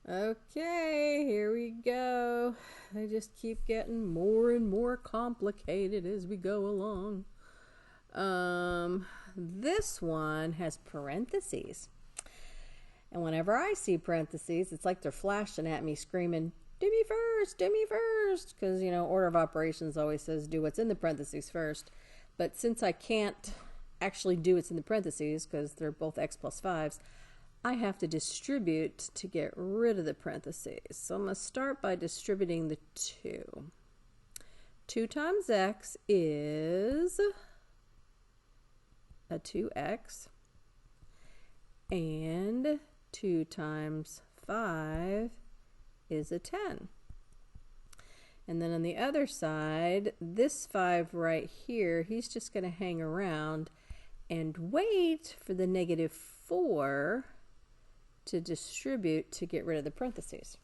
Okay, here we go. They just keep getting more and more complicated as we go along. This one has parentheses. And whenever I see parentheses, it's like they're flashing at me screaming, do me first, do me first. Because, you know, order of operations always says do what's in the parentheses first. But since I can't actually do what's in the parentheses because they're both x plus 5s, I have to distribute to get rid of the parentheses. So I'm going to start by distributing the 2. 2 times x is a 2x, and 2 times 5 is a 10. And then on the other side, this 5 right here, he's just going to hang around and wait for the negative 4 to distribute to get rid of the parentheses.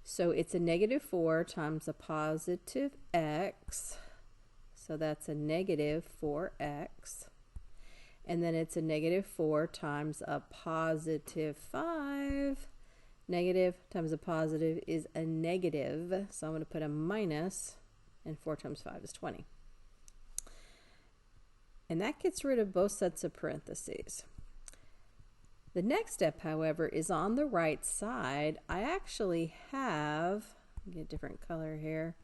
So it's a negative 4 times a positive x, so that's a negative 4x. And then it's a negative 4 times a positive 5. Negative times a positive is a negative, so I'm going to put a minus, and 4 times 5 is 20. And that gets rid of both sets of parentheses. The next step, however, is on the right side. I actually have, get a different color here,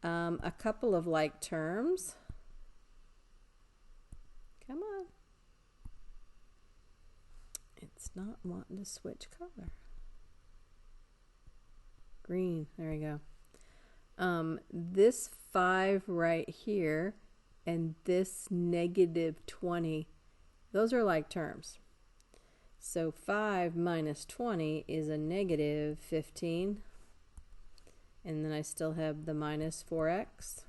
a couple of like terms. Come on. It's not wanting to switch color. Green, there we go. This 5 right here and this negative 20, those are like terms. So 5 minus 20 is a negative 15. And then I still have the minus 4x.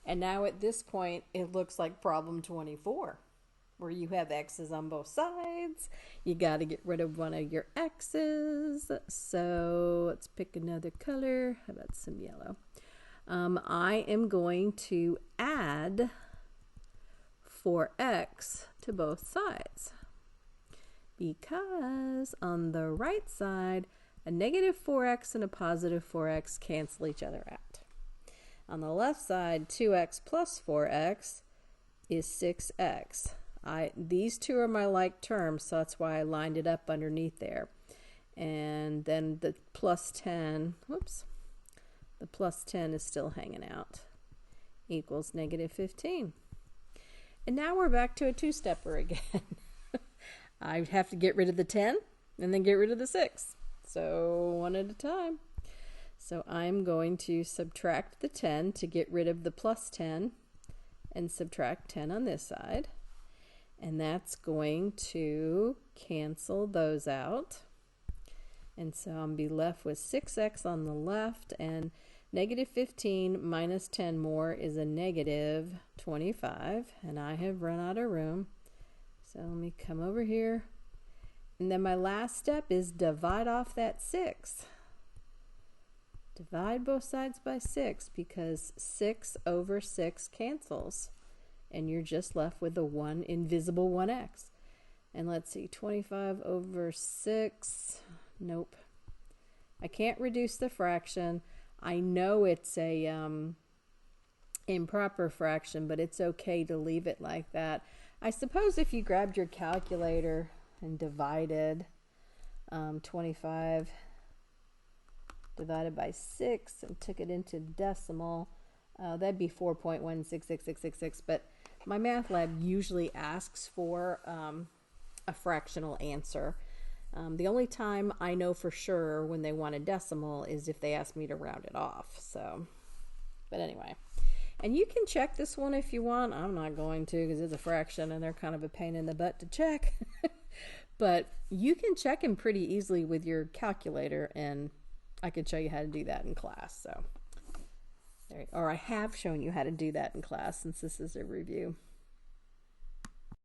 And now at this point, it looks like problem 24, where you have x's on both sides. You got to get rid of one of your x's. So let's pick another color. How about some yellow? I am going to add 4x to both sides, because on the right side, a negative 4x and a positive 4x cancel each other out. On the left side, 2x plus 4x is 6x. These two are my like terms, so that's why I lined it up underneath there. And then the plus 10, whoops, the plus 10 is still hanging out, equals negative 15. And now we're back to a two-stepper again. I have to get rid of the 10 and then get rid of the 6. So one at a time. So I'm going to subtract the 10 to get rid of the plus 10 and subtract 10 on this side. And that's going to cancel those out. And so I'll be left with 6x on the left, and negative 15 minus 10 more is a negative 25. And I have run out of room. So let me come over here. And then my last step is divide off that 6. Divide both sides by 6, because 6 over 6 cancels. And you're just left with the one invisible 1x. And let's see, 25 over 6. Nope. I can't reduce the fraction. I know it's a improper fraction, but it's okay to leave it like that. I suppose if you grabbed your calculator and divided 25 divided by 6 and took it into decimal, that'd be 4.1666666. But my math lab usually asks for a fractional answer. The only time I know for sure when they want a decimal is if they ask me to round it off. So, but anyway. And you can check this one if you want. I'm not going to, because it's a fraction and they're kind of a pain in the butt to check. But you can check them pretty easily with your calculator, and I could show you how to do that in class. So, or I have shown you how to do that in class, since this is a review.